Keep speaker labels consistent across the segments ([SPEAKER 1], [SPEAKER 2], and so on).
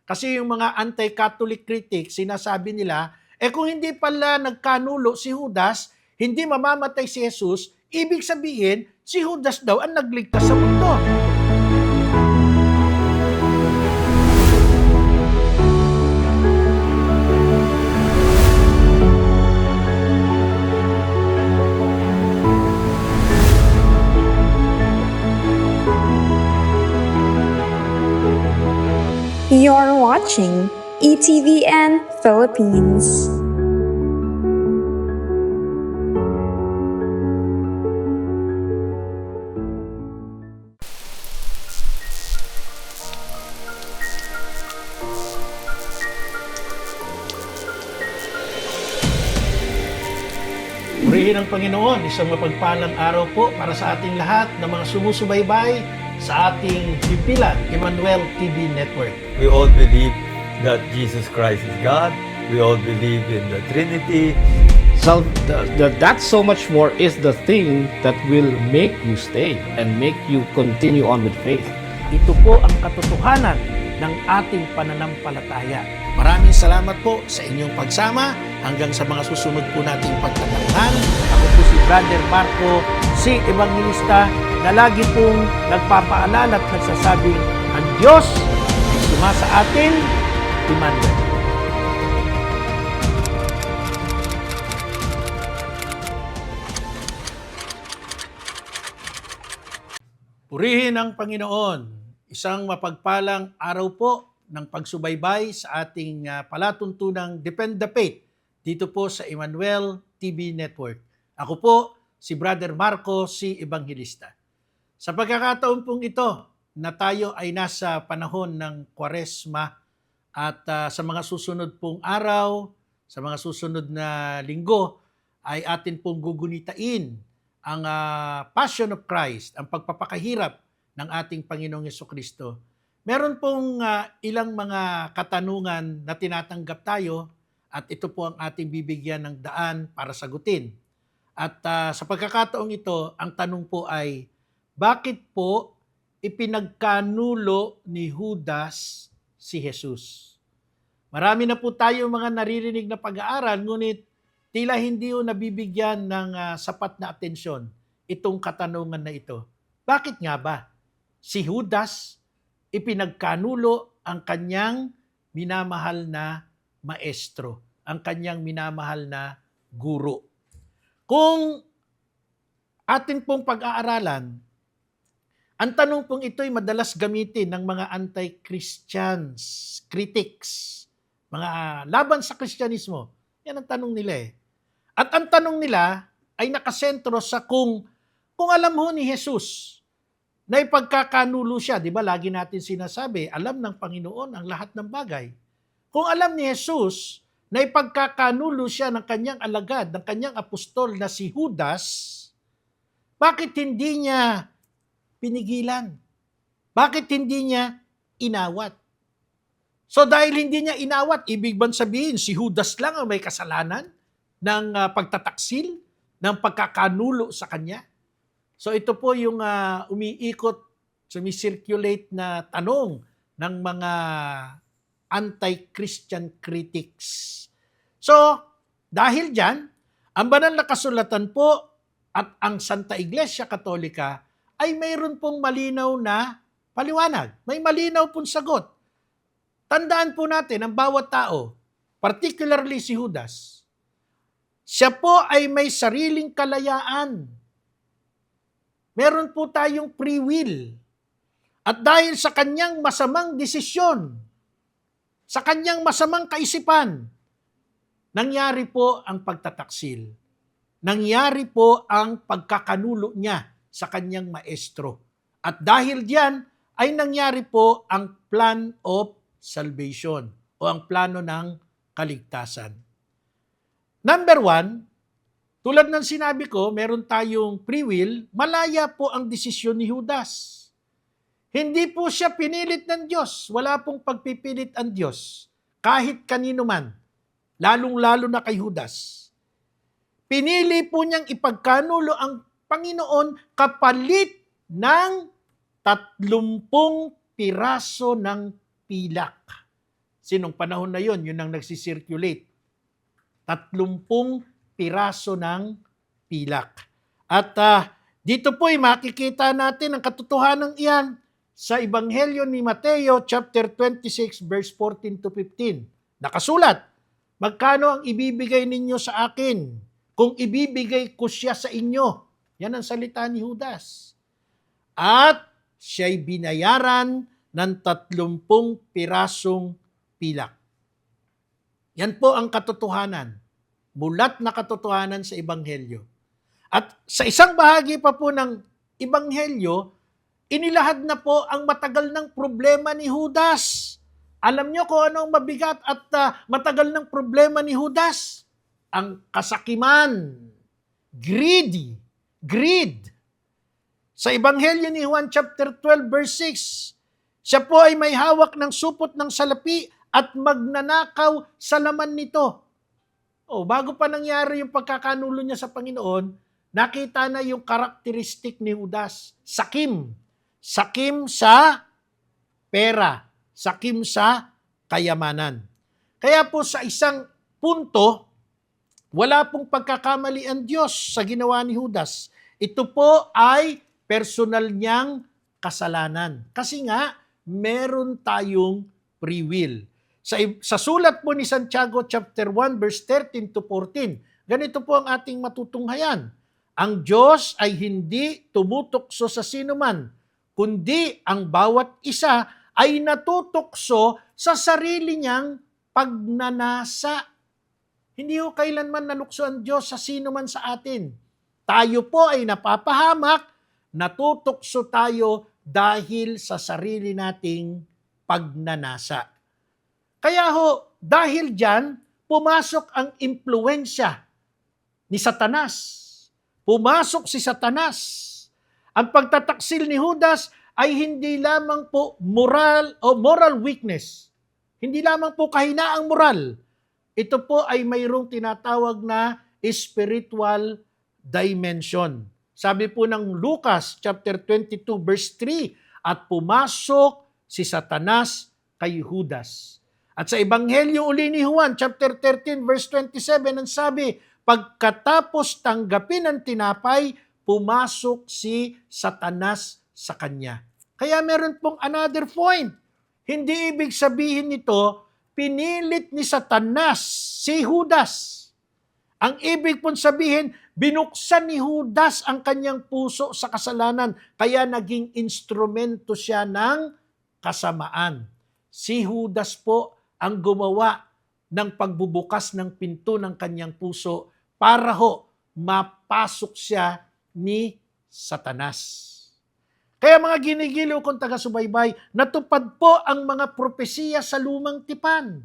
[SPEAKER 1] Kasi yung mga anti-Catholic critics, sinasabi nila, kung hindi pala nagkanulo si Judas, hindi mamamatay si Jesus, ibig sabihin, si Judas daw ang nagligtas sa mundo.
[SPEAKER 2] You're watching ETVN Philippines.
[SPEAKER 1] Purihin ang Panginoon, isang mapagpalang araw po para sa ating lahat na mga sumusubaybay sa ating Pipilan Emmanuel TV Network.
[SPEAKER 3] We all believe that Jesus Christ is God. We all believe in the Trinity.
[SPEAKER 4] So that so much more is the thing that will make you stay and make you continue on with faith.
[SPEAKER 1] Ito po ang katotohanan ng ating pananampalataya. Maraming salamat po sa inyong pagsama hanggang sa mga susunod po nating pagtatanghal. Ako po si Brother Marco, si Evangelista, na lagi pong nagpapaalala at nagsasabing, ang Diyos ay sumasa atin, Emmanuel. Purihin ang Panginoon. Isang mapagpalang araw po ng pagsubaybay sa ating palatuntunang Defend the Faith dito po sa Emmanuel TV Network. Ako po si Brother Marco, si Evangelista. Sa pagkakataon pong ito na tayo ay nasa panahon ng Kwaresma at sa mga susunod pong araw, sa mga susunod na linggo, ay atin pong gugunitain ang Passion of Christ, ang pagpapakahirap ng ating Panginoong Jesucristo. Meron pong ilang mga katanungan na tinatanggap tayo at ito po ang ating bibigyan ng daan para sagutin. At sa pagkakataong ito, ang tanong po ay, bakit po ipinagkanulo ni Judas si Jesus? Marami na po tayo mga naririnig na pag-aaral, ngunit tila hindi po nabibigyan ng sapat na atensyon itong katanungan na ito. Bakit nga ba si Judas ipinagkanulo ang kanyang minamahal na maestro, ang kanyang minamahal na guro? Kung atin pong pag-aaralan, ang tanong pong ito ay madalas gamitin ng mga anti-Christians, critics, mga laban sa Kristyanismo. Yan ang tanong nila eh. At ang tanong nila ay nakasentro sa kung alam ho ni Jesus na ipagkakanulo siya, di ba lagi natin sinasabi, alam ng Panginoon ang lahat ng bagay. Kung alam ni Jesus na ipagkakanulo siya ng kanyang alagad, ng kanyang apostol na si Judas, bakit hindi niya pinigilan? Bakit hindi niya inawat? So dahil hindi niya inawat, ibig bang sabihin si Judas lang ang may kasalanan ng pagtataksil, ng pagkakanulo sa kanya? So ito po yung umiikot, sumicirculate na tanong ng mga anti-Christian critics. So dahil dyan, ang banal na kasulatan po at ang Santa Iglesia Katolika ay mayroon pong malinaw na paliwanag. May malinaw pong sagot. Tandaan po natin, ang bawat tao, particularly si Judas, siya po ay may sariling kalayaan. Meron po tayong free will. At dahil sa kanyang masamang desisyon, sa kanyang masamang kaisipan, nangyari po ang pagtataksil. Nangyari po ang pagkakanulo niya sa kanyang maestro. At dahil diyan ay nangyari po ang plan of salvation o ang plano ng kaligtasan. Number 1, tulad ng sinabi ko, meron tayong free will, malaya po ang desisyon ni Judas. Hindi po siya pinilit ng Diyos. Wala pong pagpipilit ang Diyos. Kahit kanino man, lalong-lalo na kay Judas. Pinili po niyang ipagkanulo ang Panginoon kapalit ng 30 piraso ng pilak. Sinong panahon na yun ang nagsisirculate. 30 piraso ng pilak. At dito po ay makikita natin ang katotohanan iyan sa Ebanghelyo ni Mateo chapter 26 verse 14 to 15. Nakasulat, magkano ang ibibigay ninyo sa akin kung ibibigay ko siya sa inyo? Yan ang salita ni Judas. At siya'y binayaran ng 30 pirasong pilak. Yan po ang katotohanan. Mulat na katotohanan sa Ebanghelyo. At sa isang bahagi pa po ng Ebanghelyo, inilahad na po ang matagal ng problema ni Judas. Alam niyo kung ano ang mabigat at matagal ng problema ni Judas? Ang kasakiman, greed. Sa Ebanghelyo ni Juan chapter 12 verse 6, siya po ay may hawak ng supot ng salapi at magnanakaw sa laman nito. Bago pa nangyari yung pagkakanulo niya sa Panginoon, nakita na yung karakteristik ni Judas. Sakim. Sakim sa pera. Sakim sa kayamanan. Kaya po sa isang punto, wala pong pagkakamali ang Diyos sa ginawa ni Judas. Ito po ay personal niyang kasalanan. Kasi nga, meron tayong free will. Sa sulat po ni Santiago chapter 1 verse 13 to 14, ganito po ang ating matutunghayan. Ang Diyos ay hindi tumutokso sa sinuman, kundi ang bawat isa ay natutokso sa sarili niyang pagnanasa. Hindi ho kailanman nanukso ang Diyos sa sinuman sa atin. Tayo po ay napapahamak, natutokso tayo dahil sa sarili nating pagnanasa. Kaya dahil dyan, pumasok ang impluensya ni Satanas. Pumasok si Satanas. Ang pagtataksil ni Judas ay hindi lamang po moral weakness. Hindi lamang po kahinaang moral. Ito po ay mayroong tinatawag na spiritual dimension. Sabi po ng Lucas chapter 22 verse 3, at pumasok si Satanas kay Judas. At sa Ebanghelyo uli ni Juan, chapter 13, verse 27, ang sabi, pagkatapos tanggapin ang tinapay, pumasok si Satanas sa kanya. Kaya meron pong another point. Hindi ibig sabihin nito, pinilit ni Satanas si Judas. Ang ibig pong sabihin, binuksan ni Judas ang kanyang puso sa kasalanan, kaya naging instrumento siya ng kasamaan. Si Judas po ang gumawa ng pagbubukas ng pinto ng kanyang puso para mapasok siya ni Satanas. Kaya mga ginigiliw kong taga-subaybay, natupad po ang mga propesiya sa lumang tipan.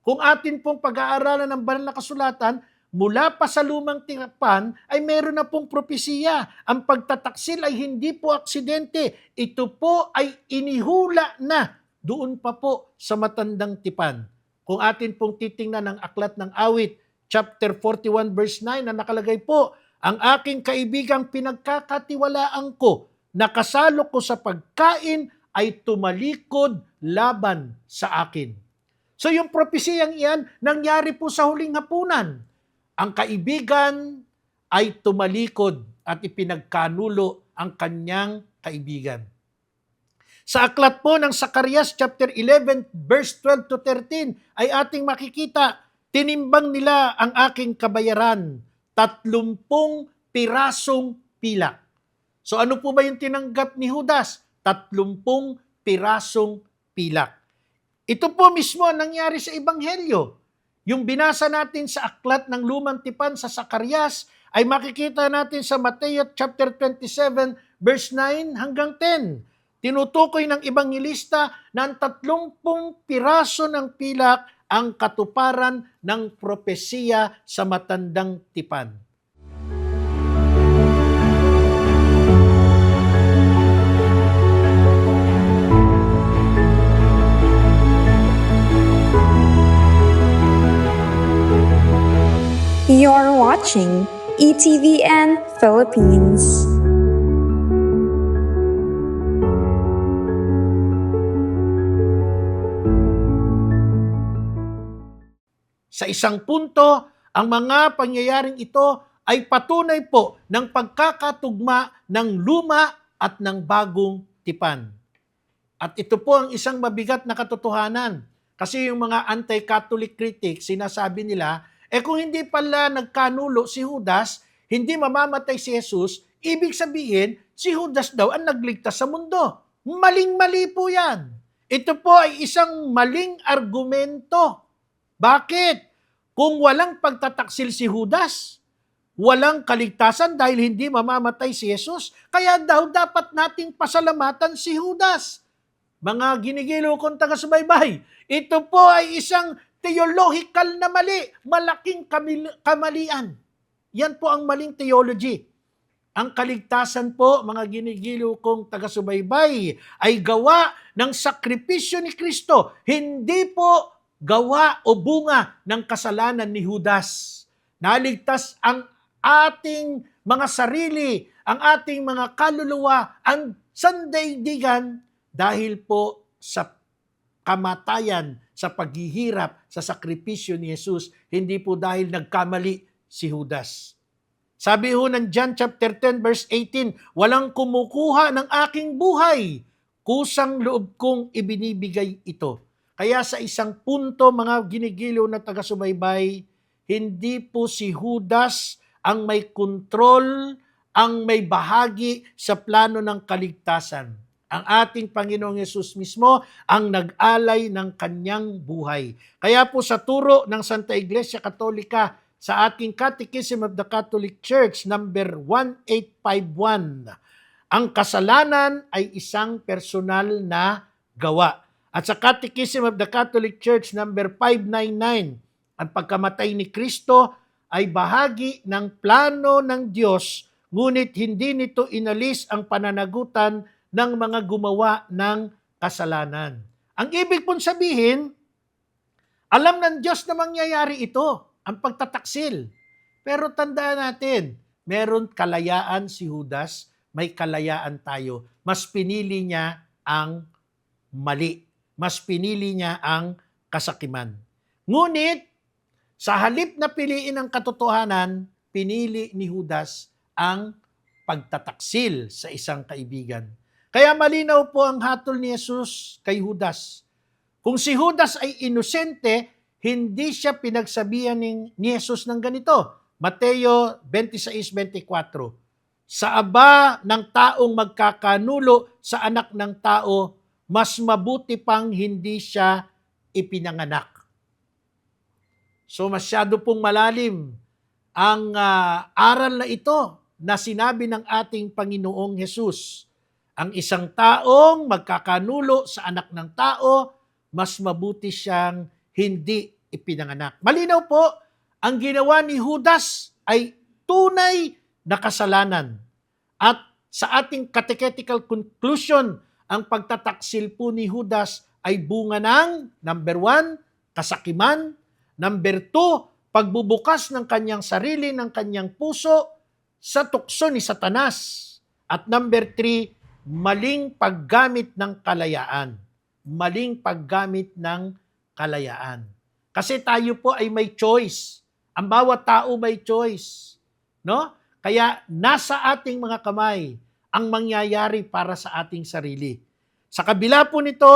[SPEAKER 1] Kung atin pong pag-aaralan ng banal na kasulatan, mula pa sa lumang tipan ay meron na pong propesiya. Ang pagtataksil ay hindi po aksidente. Ito po ay inihula na doon pa po sa matandang tipan. Kung atin pong titingnan ang aklat ng awit, chapter 41 verse 9, na nakalagay po, ang aking kaibigang pinagkakatiwalaan ko, nakasalo ko sa pagkain, ay tumalikod laban sa akin. So yung propesiyang iyan, nangyari po sa huling hapunan. Ang kaibigan ay tumalikod at ipinagkanulo ang kanyang kaibigan. Sa aklat po ng Zacarias chapter 11 verse 12 to 13 ay ating makikita, tinimbang nila ang aking kabayaran, 30 pirasong pilak. So ano po ba yung tinanggap ni Judas? 30 pirasong pilak. Ito po mismo ang nangyari sa Ebanghelyo. Yung binasa natin sa aklat ng lumang tipan sa Zacarias ay makikita natin sa Mateo chapter 27 verse 9 hanggang 10. Tinutukoy ng Ebanghelista na ang 30 piraso ng pilak ang katuparan ng propesiya sa matandang tipan.
[SPEAKER 2] You're watching ETVN Philippines.
[SPEAKER 1] Sa isang punto, ang mga pangyayaring ito ay patunay po ng pagkakatugma ng luma at ng bagong tipan. At ito po ang isang mabigat na katotohanan. Kasi yung mga anti-Catholic critics, sinasabi nila, kung hindi pala nagkanulo si Judas, hindi mamamatay si Jesus, ibig sabihin, si Judas daw ang nagligtas sa mundo. Maling-mali po yan. Ito po ay isang maling argumento. Bakit? Kung walang pagtataksil si Judas, walang kaligtasan dahil hindi mamamatay si Jesus, kaya daw dapat nating pasalamatan si Judas. Mga ginigilo kong taga-subaybay, ito po ay isang theological na mali, malaking kamalian. Yan po ang maling theology. Ang kaligtasan po, mga ginigilo kong taga-subaybay, ay gawa ng sakripisyo ni Kristo, hindi po gawa o bunga ng kasalanan ni Judas. Naligtas ang ating mga sarili, ang ating mga kaluluwa, ang sandaigdigan dahil po sa kamatayan, sa paghihirap, sa sakripisyo ni Jesus, hindi po dahil nagkamali si Judas. Sabi ho ng John chapter 10 verse 18, walang kumukuha ng aking buhay, kusang loob kong ibinibigay ito. Kaya sa isang punto, mga ginigiliw na taga-subaybay, hindi po si Judas ang may kontrol, ang may bahagi sa plano ng kaligtasan. Ang ating Panginoong Yesus mismo ang nag-alay ng kanyang buhay. Kaya po sa turo ng Santa Iglesia Katolika sa ating Catechism of the Catholic Church number 1851, ang kasalanan ay isang personal na gawa. At sa Catechism of the Catholic Church number 599, ang pagkamatay ni Kristo ay bahagi ng plano ng Diyos, ngunit hindi nito inalis ang pananagutan ng mga gumawa ng kasalanan. Ang ibig pong sabihin, alam ng Diyos na mangyayari ito, ang pagtataksil. Pero tandaan natin, meron kalayaan si Judas, may kalayaan tayo. Mas pinili niya ang mali. Mas pinili niya ang kasakiman. Ngunit, sa halip na piliin ang katotohanan, pinili ni Judas ang pagtataksil sa isang kaibigan. Kaya malinaw po ang hatol ni Jesus kay Judas. Kung si Judas ay inosente, hindi siya pinagsabihan ni Jesus ng ganito. Mateo 26:24. Sa aba ng taong magkakanulo sa anak ng tao, mas mabuti pang hindi siya ipinanganak. So masyado pong malalim ang aral na ito na sinabi ng ating Panginoong Jesus. Ang isang taong magkakanulo sa anak ng tao, mas mabuti siyang hindi ipinanganak. Malinaw po, ang ginawa ni Judas ay tunay na kasalanan. At sa ating catechetical conclusion, ang pagtataksil po ni Judas ay bunga ng, number 1, kasakiman, number 2, pagbubukas ng kanyang sarili, ng kanyang puso sa tukso ni Satanas. At number 3, maling paggamit ng kalayaan. Maling paggamit ng kalayaan. Kasi tayo po ay may choice. Ang bawat tao may choice. No? Kaya nasa ating mga kamay ang mangyayari para sa ating sarili. Sa kabila po nito,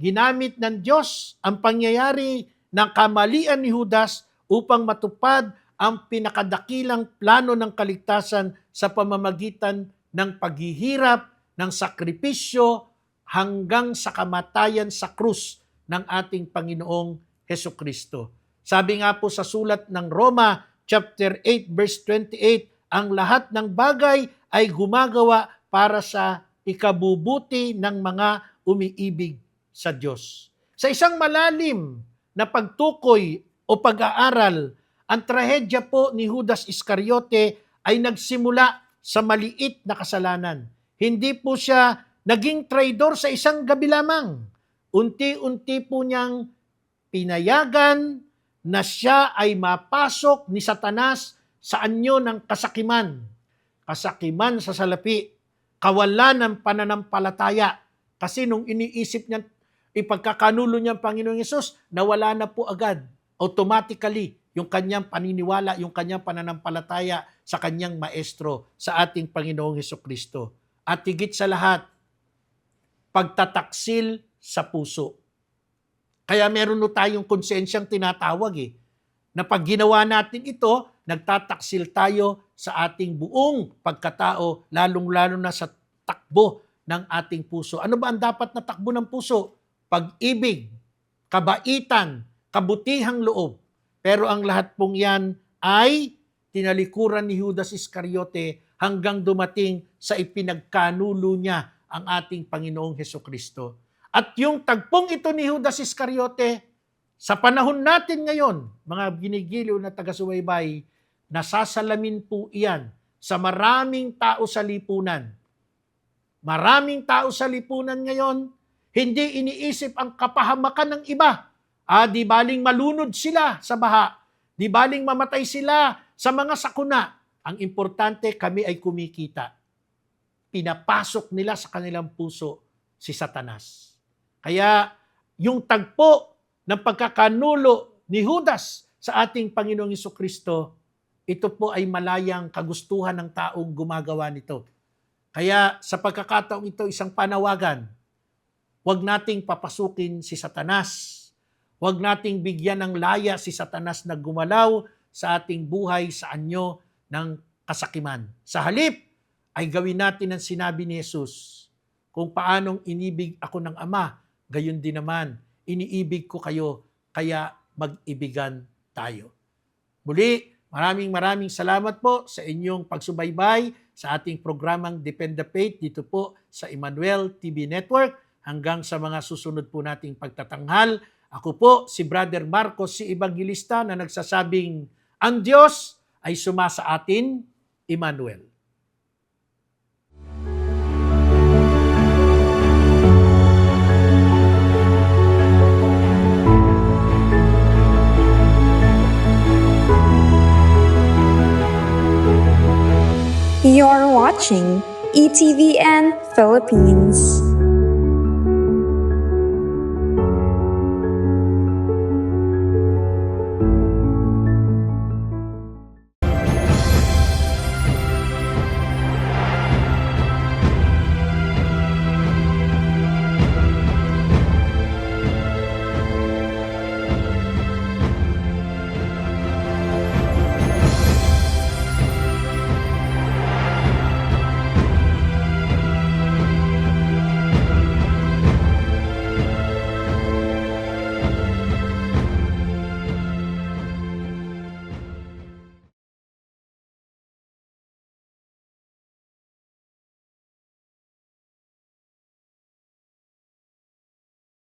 [SPEAKER 1] ginamit ng Diyos ang pangyayari ng kamalian ni Judas upang matupad ang pinakadakilang plano ng kaligtasan sa pamamagitan ng paghihirap, ng sakripisyo, hanggang sa kamatayan sa krus ng ating Panginoong Hesukristo. Sabi nga po sa sulat ng Roma, chapter 8, verse 28, ang lahat ng bagay ay gumagawa para sa ikabubuti ng mga umiibig sa Diyos. Sa isang malalim na pagtukoy o pag-aaral, ang trahedya po ni Judas Iscariote ay nagsimula sa maliit na kasalanan. Hindi po siya naging traidor sa isang gabi lamang. Unti-unti po niyang pinayagan na siya ay mapasok ni Satanas sa anyo ng kasakiman. Kasakiman sa salapi, kawalan ng pananampalataya. Kasi nung iniisip niya, ipagkakanulo niya ang Panginoong Yesus, nawala na po agad. automatically yung kanyang paniniwala, yung kanyang pananampalataya sa kanyang maestro, sa ating Panginoong Hesukristo. At higit sa lahat, pagtataksil sa puso. Kaya meron no tayong konsensyang tinatawag na pag ginawa natin ito, nagtataksil tayo sa ating buong pagkatao, lalong-lalo na sa takbo ng ating puso. Ano ba ang dapat na takbo ng puso? Pag-ibig, kabaitan, kabutihang loob. Pero ang lahat pong yan ay tinalikuran ni Judas Iscariote hanggang dumating sa ipinagkanulo niya ang ating Panginoong Hesukristo. At yung tagpong ito ni Judas Iscariote, sa panahon natin ngayon, mga ginigiliw na taga-subaybay, nasasalamin po iyan sa maraming tao sa lipunan. Maraming tao sa lipunan ngayon, hindi iniisip ang kapahamakan ng iba. Di baling malunod sila sa baha. Di baling mamatay sila sa mga sakuna. Ang importante, kami ay kumikita. Pinapasok nila sa kanilang puso si Satanas. Kaya yung tagpo ng pagkakanulo ni Judas sa ating Panginoong Hesukristo, ito po ay malayang kagustuhan ng taong gumagawa nito. Kaya sa pagkakataong ito, isang panawagan, huwag nating papasukin si Satanas. Huwag nating bigyan ng laya si Satanas na gumalaw sa ating buhay sa anyo ng kasakiman. Sa halip, ay gawin natin ang sinabi ni Jesus. Kung paanong inibig ako ng Ama, gayon din naman, iniibig ko kayo, kaya mag-ibigan tayo. Muli, maraming salamat po sa inyong pagsubaybay sa ating programang Depend the Faith dito po sa Emmanuel TV Network. Hanggang sa mga susunod po nating pagtatanghal, ako po si Brother Marcos, si Evangelista na nagsasabing, ang Diyos ay sumasa atin, Emmanuel.
[SPEAKER 2] You're watching ETVN Philippines.